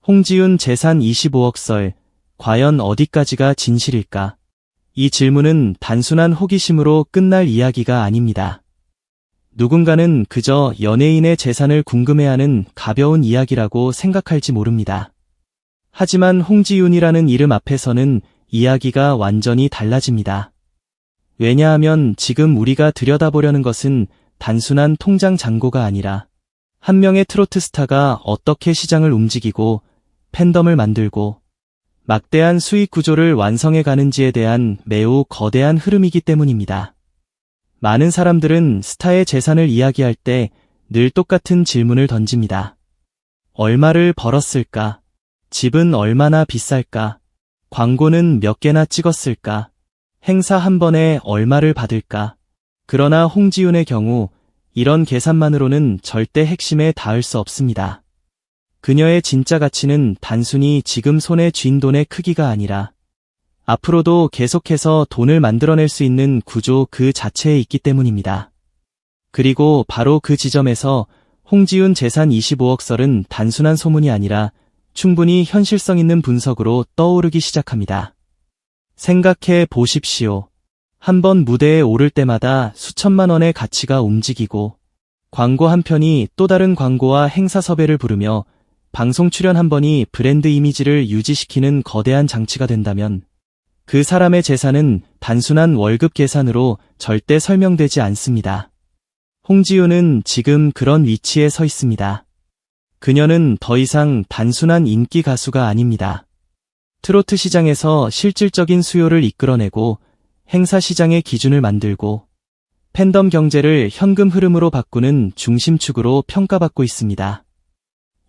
홍지윤 재산 25억 설, 과연 어디까지가 진실일까? 이 질문은 단순한 호기심으로 끝날 이야기가 아닙니다. 누군가는 그저 연예인의 재산을 궁금해하는 가벼운 이야기라고 생각할지 모릅니다. 하지만 홍지윤이라는 이름 앞에서는 이야기가 완전히 달라집니다. 왜냐하면 지금 우리가 들여다보려는 것은 단순한 통장 잔고가 아니라 한 명의 트로트 스타가 어떻게 시장을 움직이고 팬덤을 만들고 막대한 수익 구조를 완성해 가는지에 대한 매우 거대한 흐름이기 때문입니다. 많은 사람들은 스타의 재산을 이야기할 때 늘 똑같은 질문을 던집니다. 얼마를 벌었을까? 집은 얼마나 비쌀까? 광고는 몇 개나 찍었을까? 행사 한 번에 얼마를 받을까? 그러나 홍지윤의 경우 이런 계산만으로는 절대 핵심에 닿을 수 없습니다. 그녀의 진짜 가치는 단순히 지금 손에 쥔 돈의 크기가 아니라 앞으로도 계속해서 돈을 만들어낼 수 있는 구조 그 자체에 있기 때문입니다. 그리고 바로 그 지점에서 홍지윤 재산 25억 설은 단순한 소문이 아니라 충분히 현실성 있는 분석으로 떠오르기 시작합니다. 생각해 보십시오. 한 번 무대에 오를 때마다 수천만 원의 가치가 움직이고 광고 한 편이 또 다른 광고와 행사 섭외를 부르며 방송 출연 한 번이 브랜드 이미지를 유지시키는 거대한 장치가 된다면 그 사람의 재산은 단순한 월급 계산으로 절대 설명되지 않습니다. 홍지윤은 지금 그런 위치에 서 있습니다. 그녀는 더 이상 단순한 인기 가수가 아닙니다. 트로트 시장에서 실질적인 수요를 이끌어내고 행사 시장의 기준을 만들고 팬덤 경제를 현금 흐름으로 바꾸는 중심축으로 평가받고 있습니다.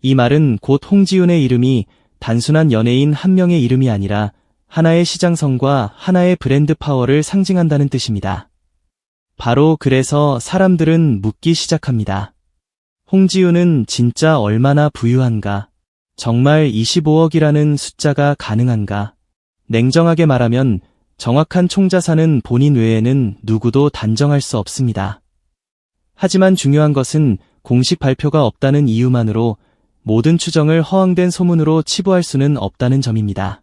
이 말은 곧 홍지윤의 이름이 단순한 연예인 한 명의 이름이 아니라 하나의 시장성과 하나의 브랜드 파워를 상징한다는 뜻입니다. 바로 그래서 사람들은 묻기 시작합니다. 홍지윤은 진짜 얼마나 부유한가? 정말 25억이라는 숫자가 가능한가? 냉정하게 말하면 정확한 총자산은 본인 외에는 누구도 단정할 수 없습니다. 하지만 중요한 것은 공식 발표가 없다는 이유만으로 모든 추정을 허황된 소문으로 치부할 수는 없다는 점입니다.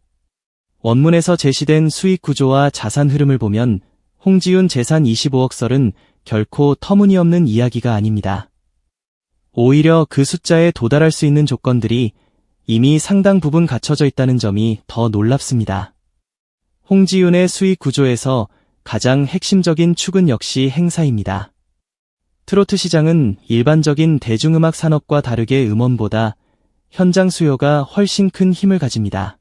원문에서 제시된 수익 구조와 자산 흐름을 보면 홍지윤 재산 25억 설은 결코 터무니없는 이야기가 아닙니다. 오히려 그 숫자에 도달할 수 있는 조건들이 이미 상당 부분 갖춰져 있다는 점이 더 놀랍습니다. 홍지윤의 수익 구조에서 가장 핵심적인 축은 역시 행사입니다. 트로트 시장은 일반적인 대중음악 산업과 다르게 음원보다 현장 수요가 훨씬 큰 힘을 가집니다.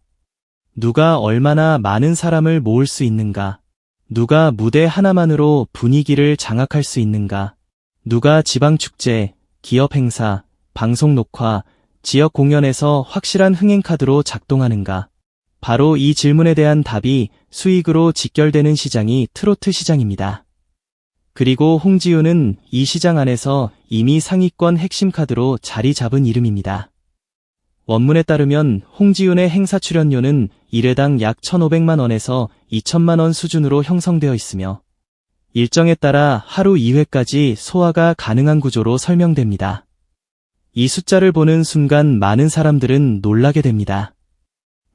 누가 얼마나 많은 사람을 모을 수 있는가? 누가 무대 하나만으로 분위기를 장악할 수 있는가? 누가 지방축제, 기업 행사, 방송 녹화, 지역 공연에서 확실한 흥행카드로 작동하는가? 바로 이 질문에 대한 답이 수익으로 직결되는 시장이 트로트 시장입니다. 그리고 홍지윤은 이 시장 안에서 이미 상위권 핵심 카드로 자리 잡은 이름입니다. 원문에 따르면 홍지윤의 행사 출연료는 1회당 약 1,500만 원에서 2,000만 원 수준으로 형성되어 있으며 일정에 따라 하루 2회까지 소화가 가능한 구조로 설명됩니다. 이 숫자를 보는 순간 많은 사람들은 놀라게 됩니다.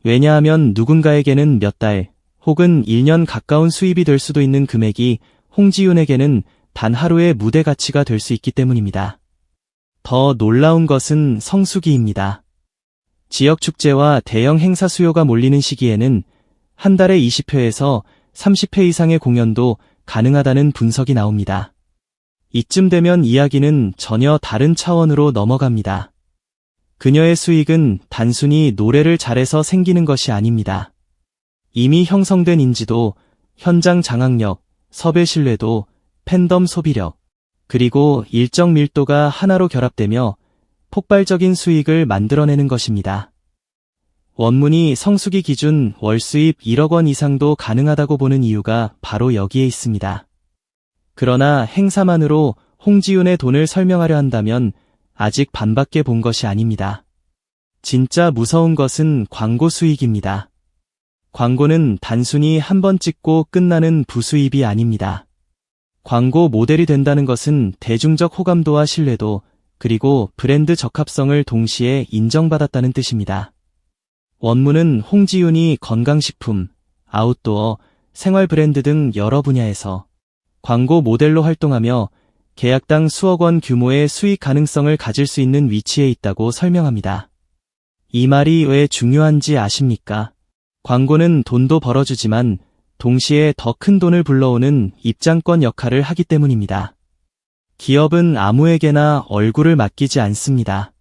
왜냐하면 누군가에게는 몇 달 혹은 1년 가까운 수입이 될 수도 있는 금액이 홍지윤에게는 단 하루의 무대 가치가 될 수 있기 때문입니다. 더 놀라운 것은 성수기입니다. 지역 축제와 대형 행사 수요가 몰리는 시기에는 한 달에 20회에서 30회 이상의 공연도 가능하다는 분석이 나옵니다. 이쯤 되면 이야기는 전혀 다른 차원으로 넘어갑니다. 그녀의 수익은 단순히 노래를 잘해서 생기는 것이 아닙니다. 이미 형성된 인지도, 현장 장악력, 섭외 신뢰도, 팬덤 소비력, 그리고 일정 밀도가 하나로 결합되며 폭발적인 수익을 만들어내는 것입니다. 원문이 성수기 기준 월 수입 1억 원 이상도 가능하다고 보는 이유가 바로 여기에 있습니다. 그러나 행사만으로 홍지윤의 돈을 설명하려 한다면 아직 반밖에 본 것이 아닙니다. 진짜 무서운 것은 광고 수익입니다. 광고는 단순히 한 번 찍고 끝나는 부수입이 아닙니다. 광고 모델이 된다는 것은 대중적 호감도와 신뢰도, 그리고 브랜드 적합성을 동시에 인정받았다는 뜻입니다. 원문은 홍지윤이 건강식품, 아웃도어, 생활 브랜드 등 여러 분야에서 광고 모델로 활동하며 계약당 수억 원 규모의 수익 가능성을 가질 수 있는 위치에 있다고 설명합니다. 이 말이 왜 중요한지 아십니까? 광고는 돈도 벌어주지만 동시에 더 큰 돈을 불러오는 입장권 역할을 하기 때문입니다. 기업은 아무에게나 얼굴을 맡기지 않습니다.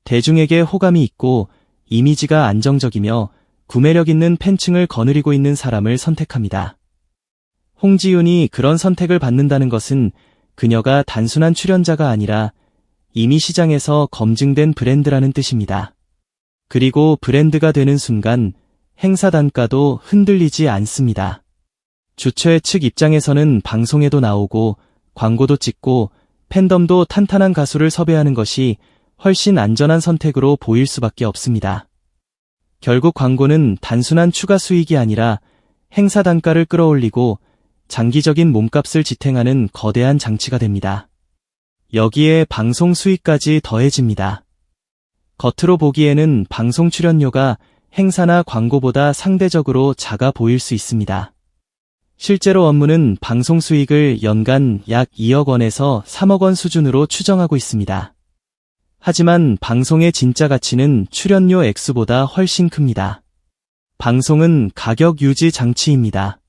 대중에게 호감이 있고 이미지가 안정적이며 구매력 있는 팬층을 거느리고 있는 사람을 선택합니다. 홍지윤이 그런 선택을 받는다는 것은 그녀가 단순한 출연자가 아니라 이미 시장에서 검증된 브랜드라는 뜻입니다. 그리고 브랜드가 되는 순간 행사 단가도 흔들리지 않습니다. 주최 측 입장에서는 방송에도 나오고 광고도 찍고 팬덤도 탄탄한 가수를 섭외하는 것이 훨씬 안전한 선택으로 보일 수밖에 없습니다. 결국 광고는 단순한 추가 수익이 아니라 행사 단가를 끌어올리고 장기적인 몸값을 지탱하는 거대한 장치가 됩니다. 여기에 방송 수익까지 더해집니다. 겉으로 보기에는 방송 출연료가 행사나 광고보다 상대적으로 작아 보일 수 있습니다. 실제로 업무는 방송 수익을 연간 약 2억 원에서 3억 원 수준으로 추정하고 있습니다. 하지만 방송의 진짜 가치는 출연료 액수보다 훨씬 큽니다. 방송은 가격 유지 장치입니다.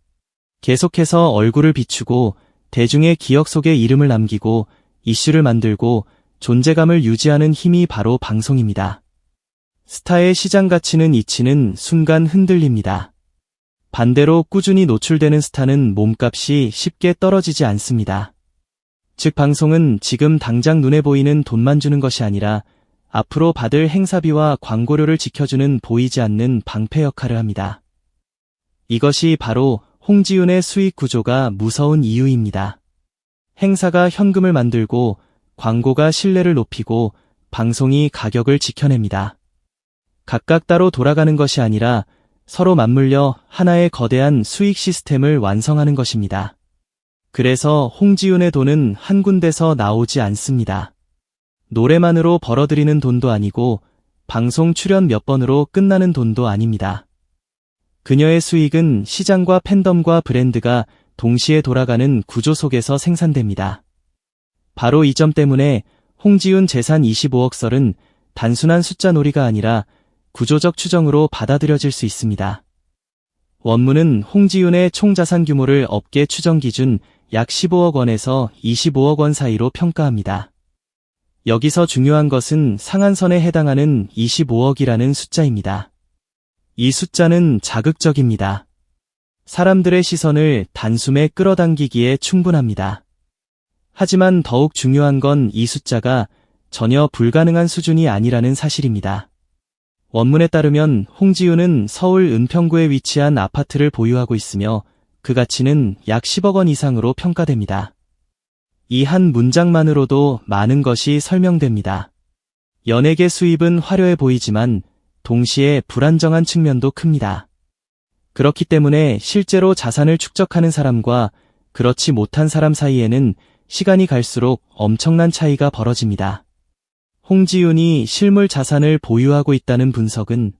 계속해서 얼굴을 비추고 대중의 기억 속에 이름을 남기고 이슈를 만들고 존재감을 유지하는 힘이 바로 방송입니다. 스타의 시장 가치는 이치는 순간 흔들립니다. 반대로 꾸준히 노출되는 스타는 몸값이 쉽게 떨어지지 않습니다. 즉 방송은 지금 당장 눈에 보이는 돈만 주는 것이 아니라 앞으로 받을 행사비와 광고료를 지켜주는 보이지 않는 방패 역할을 합니다. 이것이 바로 홍지윤의 수익 구조가 무서운 이유입니다. 행사가 현금을 만들고 광고가 신뢰를 높이고 방송이 가격을 지켜냅니다. 각각 따로 돌아가는 것이 아니라 서로 맞물려 하나의 거대한 수익 시스템을 완성하는 것입니다. 그래서 홍지윤의 돈은 한 군데서 나오지 않습니다. 노래만으로 벌어들이는 돈도 아니고 방송 출연 몇 번으로 끝나는 돈도 아닙니다. 그녀의 수익은 시장과 팬덤과 브랜드가 동시에 돌아가는 구조 속에서 생산됩니다. 바로 이 점 때문에 홍지윤 재산 25억 설은 단순한 숫자 놀이가 아니라 구조적 추정으로 받아들여질 수 있습니다. 원문은 홍지윤의 총 자산 규모를 업계 추정 기준 약 15억 원에서 25억 원 사이로 평가합니다. 여기서 중요한 것은 상한선에 해당하는 25억이라는 숫자입니다. 이 숫자는 자극적입니다. 사람들의 시선을 단숨에 끌어당기기에 충분합니다. 하지만 더욱 중요한 건 이 숫자가 전혀 불가능한 수준이 아니라는 사실입니다. 원문에 따르면 홍지윤은 서울 은평구에 위치한 아파트를 보유하고 있으며 그 가치는 약 10억 원 이상으로 평가됩니다. 이 한 문장만으로도 많은 것이 설명됩니다. 연예계 수입은 화려해 보이지만 동시에 불안정한 측면도 큽니다. 그렇기 때문에 실제로 자산을 축적하는 사람과 그렇지 못한 사람 사이에는 시간이 갈수록 엄청난 차이가 벌어집니다. 홍지윤이 실물 자산을 보유하고 있다는 분석은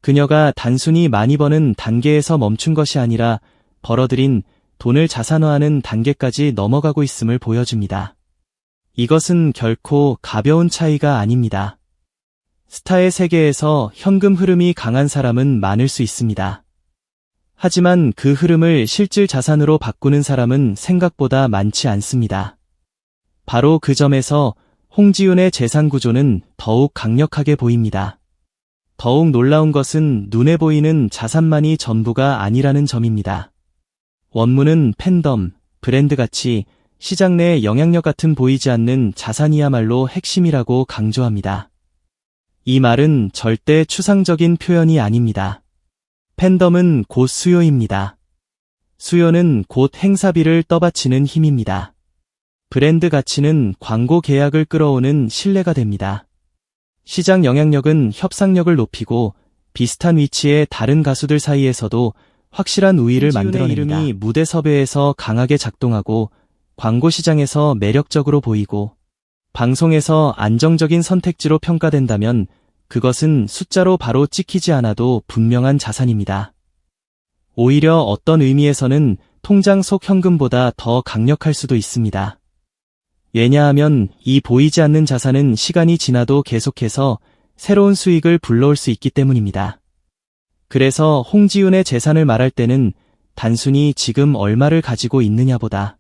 그녀가 단순히 많이 버는 단계에서 멈춘 것이 아니라 벌어들인 돈을 자산화하는 단계까지 넘어가고 있음을 보여줍니다. 이것은 결코 가벼운 차이가 아닙니다. 스타의 세계에서 현금 흐름이 강한 사람은 많을 수 있습니다. 하지만 그 흐름을 실질 자산으로 바꾸는 사람은 생각보다 많지 않습니다. 바로 그 점에서 홍지윤의 재산 구조는 더욱 강력하게 보입니다. 더욱 놀라운 것은 눈에 보이는 자산만이 전부가 아니라는 점입니다. 원문은 팬덤, 브랜드 가치, 시장 내 영향력 같은 보이지 않는 자산이야말로 핵심이라고 강조합니다. 이 말은 절대 추상적인 표현이 아닙니다. 팬덤은 곧 수요입니다. 수요는 곧 행사비를 떠받치는 힘입니다. 브랜드 가치는 광고 계약을 끌어오는 신뢰가 됩니다. 시장 영향력은 협상력을 높이고 비슷한 위치의 다른 가수들 사이에서도 확실한 우위를 만들어냅니다. 이름이 무대 섭외에서 강하게 작동하고 광고 시장에서 매력적으로 보이고 방송에서 안정적인 선택지로 평가된다면 그것은 숫자로 바로 찍히지 않아도 분명한 자산입니다. 오히려 어떤 의미에서는 통장 속 현금보다 더 강력할 수도 있습니다. 왜냐하면 이 보이지 않는 자산은 시간이 지나도 계속해서 새로운 수익을 불러올 수 있기 때문입니다. 그래서 홍지윤의 재산을 말할 때는 단순히 지금 얼마를 가지고 있느냐보다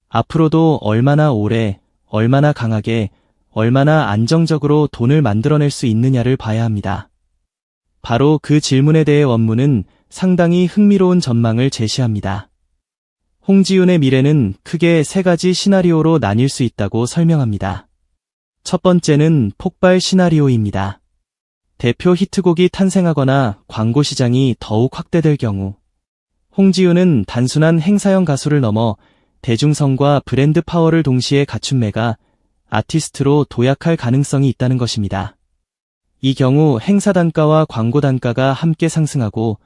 앞으로도 얼마나 오래, 얼마나 강하게, 얼마나 안정적으로 돈을 만들어낼 수 있느냐를 봐야 합니다. 바로 그 질문에 대해 원문은 상당히 흥미로운 전망을 제시합니다. 홍지윤의 미래는 크게 세 가지 시나리오로 나뉠 수 있다고 설명합니다. 첫 번째는 폭발 시나리오입니다. 대표 히트곡이 탄생하거나 광고 시장이 더욱 확대될 경우, 홍지윤은 단순한 행사형 가수를 넘어 대중성과 브랜드 파워를 동시에 갖춘 메가 아티스트로 도약할 가능성이 있다는 것입니다. 이 경우 행사 단가와 광고 단가가 함께 상승하고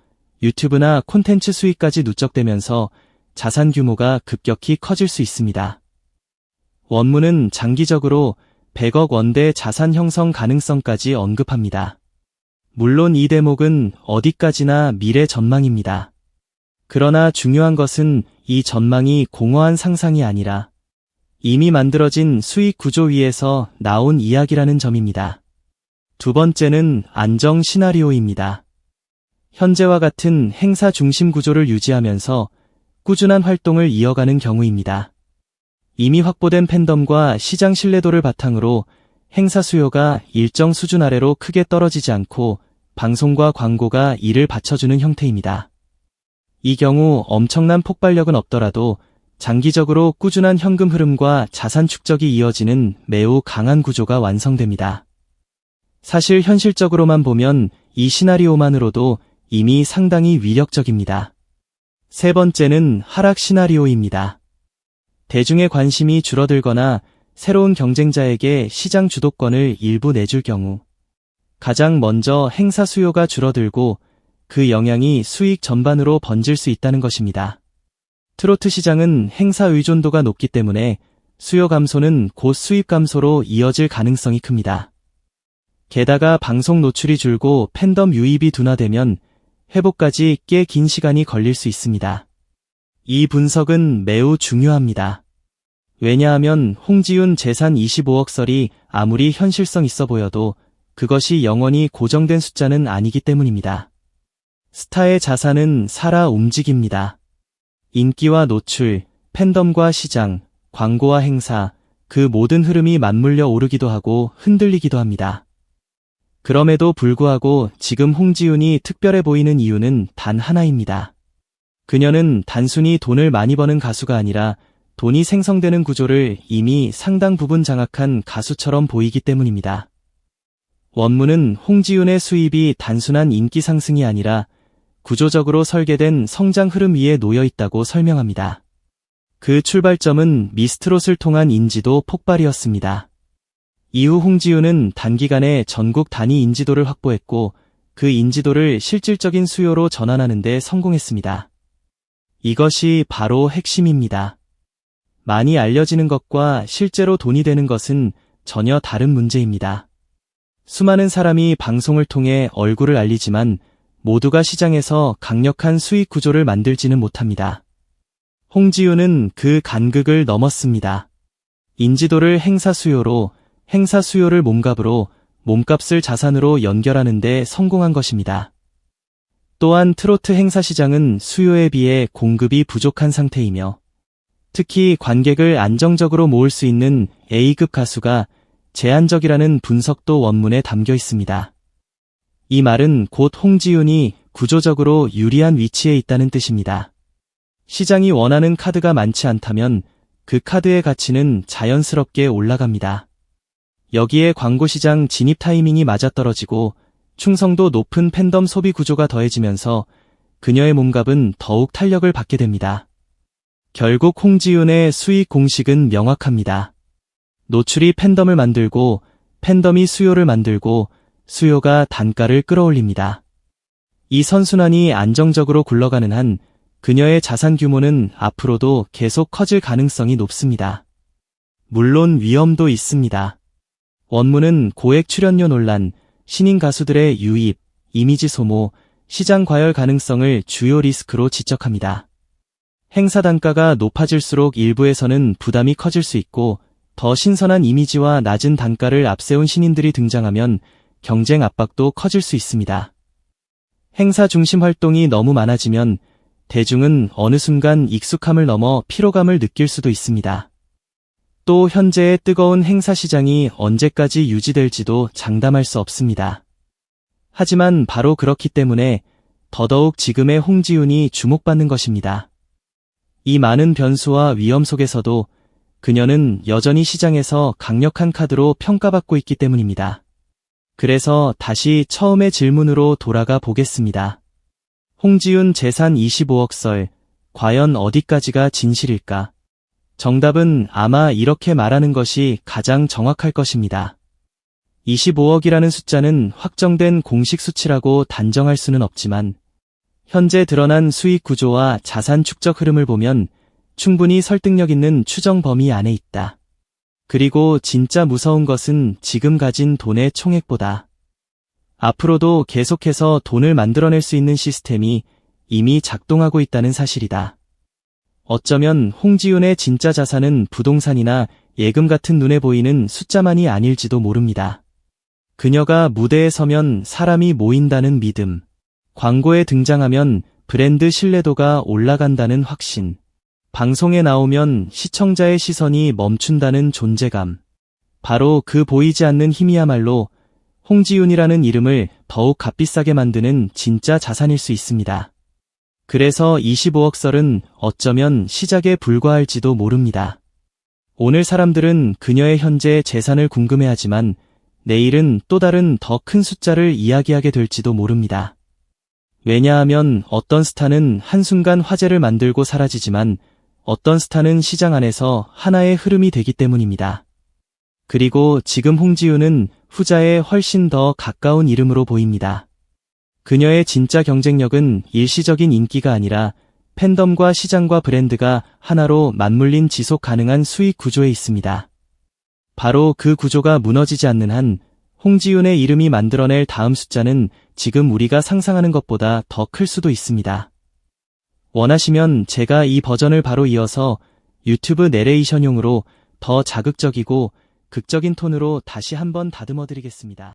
유튜브나 콘텐츠 수익까지 누적되면서 자산 규모가 급격히 커질 수 있습니다. 원문은 장기적으로 100억 원대 자산 형성 가능성까지 언급합니다. 물론 이 대목은 어디까지나 미래 전망입니다. 그러나 중요한 것은 이 전망이 공허한 상상이 아니라 이미 만들어진 수익 구조 위에서 나온 이야기라는 점입니다. 두 번째는 안정 시나리오입니다. 현재와 같은 행사 중심 구조를 유지하면서 꾸준한 활동을 이어가는 경우입니다. 이미 확보된 팬덤과 시장 신뢰도를 바탕으로 행사 수요가 일정 수준 아래로 크게 떨어지지 않고 방송과 광고가 이를 받쳐주는 형태입니다. 이 경우 엄청난 폭발력은 없더라도 장기적으로 꾸준한 현금 흐름과 자산 축적이 이어지는 매우 강한 구조가 완성됩니다. 사실 현실적으로만 보면 이 시나리오만으로도 이미 상당히 위력적입니다. 세 번째는 하락 시나리오입니다. 대중의 관심이 줄어들거나 새로운 경쟁자에게 시장 주도권을 일부 내줄 경우, 가장 먼저 행사 수요가 줄어들고 그 영향이 수익 전반으로 번질 수 있다는 것입니다. 트로트 시장은 행사 의존도가 높기 때문에 수요 감소는 곧 수입 감소로 이어질 가능성이 큽니다. 게다가 방송 노출이 줄고 팬덤 유입이 둔화되면 회복까지 꽤 긴 시간이 걸릴 수 있습니다. 이 분석은 매우 중요합니다. 왜냐하면 홍지윤 재산 25억 설이 아무리 현실성 있어 보여도 그것이 영원히 고정된 숫자는 아니기 때문입니다. 스타의 자산은 살아 움직입니다. 인기와 노출, 팬덤과 시장, 광고와 행사, 그 모든 흐름이 맞물려 오르기도 하고 흔들리기도 합니다. 그럼에도 불구하고 지금 홍지윤이 특별해 보이는 이유는 단 하나입니다. 그녀는 단순히 돈을 많이 버는 가수가 아니라 돈이 생성되는 구조를 이미 상당 부분 장악한 가수처럼 보이기 때문입니다. 원문은 홍지윤의 수입이 단순한 인기 상승이 아니라 구조적으로 설계된 성장 흐름 위에 놓여 있다고 설명합니다. 그 출발점은 미스트롯을 통한 인지도 폭발이었습니다. 이후 홍지윤은 단기간에 전국 단위 인지도를 확보했고 그 인지도를 실질적인 수요로 전환하는 데 성공했습니다. 이것이 바로 핵심입니다. 많이 알려지는 것과 실제로 돈이 되는 것은 전혀 다른 문제입니다. 수많은 사람이 방송을 통해 얼굴을 알리지만 모두가 시장에서 강력한 수익 구조를 만들지는 못합니다. 홍지윤은 그 간극을 넘었습니다. 인지도를 행사 수요로, 행사 수요를 몸값으로, 몸값을 자산으로 연결하는 데 성공한 것입니다. 또한 트로트 행사 시장은 수요에 비해 공급이 부족한 상태이며 특히 관객을 안정적으로 모을 수 있는 A급 가수가 제한적이라는 분석도 원문에 담겨 있습니다. 이 말은 곧 홍지윤이 구조적으로 유리한 위치에 있다는 뜻입니다. 시장이 원하는 카드가 많지 않다면 그 카드의 가치는 자연스럽게 올라갑니다. 여기에 광고시장 진입 타이밍이 맞아떨어지고 충성도 높은 팬덤 소비 구조가 더해지면서 그녀의 몸값은 더욱 탄력을 받게 됩니다. 결국 홍지윤의 수익 공식은 명확합니다. 노출이 팬덤을 만들고 팬덤이 수요를 만들고 수요가 단가를 끌어올립니다. 이 선순환이 안정적으로 굴러가는 한 그녀의 자산 규모는 앞으로도 계속 커질 가능성이 높습니다. 물론 위험도 있습니다. 원문은 고액 출연료 논란, 신인 가수들의 유입, 이미지 소모, 시장 과열 가능성을 주요 리스크로 지적합니다. 행사 단가가 높아질수록 일부에서는 부담이 커질 수 있고, 더 신선한 이미지와 낮은 단가를 앞세운 신인들이 등장하면 경쟁 압박도 커질 수 있습니다. 행사 중심 활동이 너무 많아지면 대중은 어느 순간 익숙함을 넘어 피로감을 느낄 수도 있습니다. 또 현재의 뜨거운 행사 시장이 언제까지 유지될지도 장담할 수 없습니다. 하지만 바로 그렇기 때문에 더더욱 지금의 홍지윤이 주목받는 것입니다. 이 많은 변수와 위험 속에서도 그녀는 여전히 시장에서 강력한 카드로 평가받고 있기 때문입니다. 그래서 다시 처음의 질문으로 돌아가 보겠습니다. 홍지윤 재산 25억 설, 과연 어디까지가 진실일까? 정답은 아마 이렇게 말하는 것이 가장 정확할 것입니다. 25억이라는 숫자는 확정된 공식 수치라고 단정할 수는 없지만, 현재 드러난 수익 구조와 자산 축적 흐름을 보면 충분히 설득력 있는 추정 범위 안에 있다. 그리고 진짜 무서운 것은 지금 가진 돈의 총액보다 앞으로도 계속해서 돈을 만들어낼 수 있는 시스템이 이미 작동하고 있다는 사실이다. 어쩌면 홍지윤의 진짜 자산은 부동산이나 예금 같은 눈에 보이는 숫자만이 아닐지도 모릅니다. 그녀가 무대에 서면 사람이 모인다는 믿음, 광고에 등장하면 브랜드 신뢰도가 올라간다는 확신, 방송에 나오면 시청자의 시선이 멈춘다는 존재감. 바로 그 보이지 않는 힘이야말로 홍지윤이라는 이름을 더욱 값비싸게 만드는 진짜 자산일 수 있습니다. 그래서 25억 설은 어쩌면 시작에 불과할지도 모릅니다. 오늘 사람들은 그녀의 현재 재산을 궁금해하지만 내일은 또 다른 더 큰 숫자를 이야기하게 될지도 모릅니다. 왜냐하면 어떤 스타는 한순간 화제를 만들고 사라지지만 어떤 스타는 시장 안에서 하나의 흐름이 되기 때문입니다. 그리고 지금 홍지윤은 후자에 훨씬 더 가까운 이름으로 보입니다. 그녀의 진짜 경쟁력은 일시적인 인기가 아니라 팬덤과 시장과 브랜드가 하나로 맞물린 지속 가능한 수익 구조에 있습니다. 바로 그 구조가 무너지지 않는 한 홍지윤의 이름이 만들어낼 다음 숫자는 지금 우리가 상상하는 것보다 더 클 수도 있습니다. 원하시면 제가 이 버전을 바로 이어서 유튜브 내레이션용으로 더 자극적이고 극적인 톤으로 다시 한번 다듬어 드리겠습니다.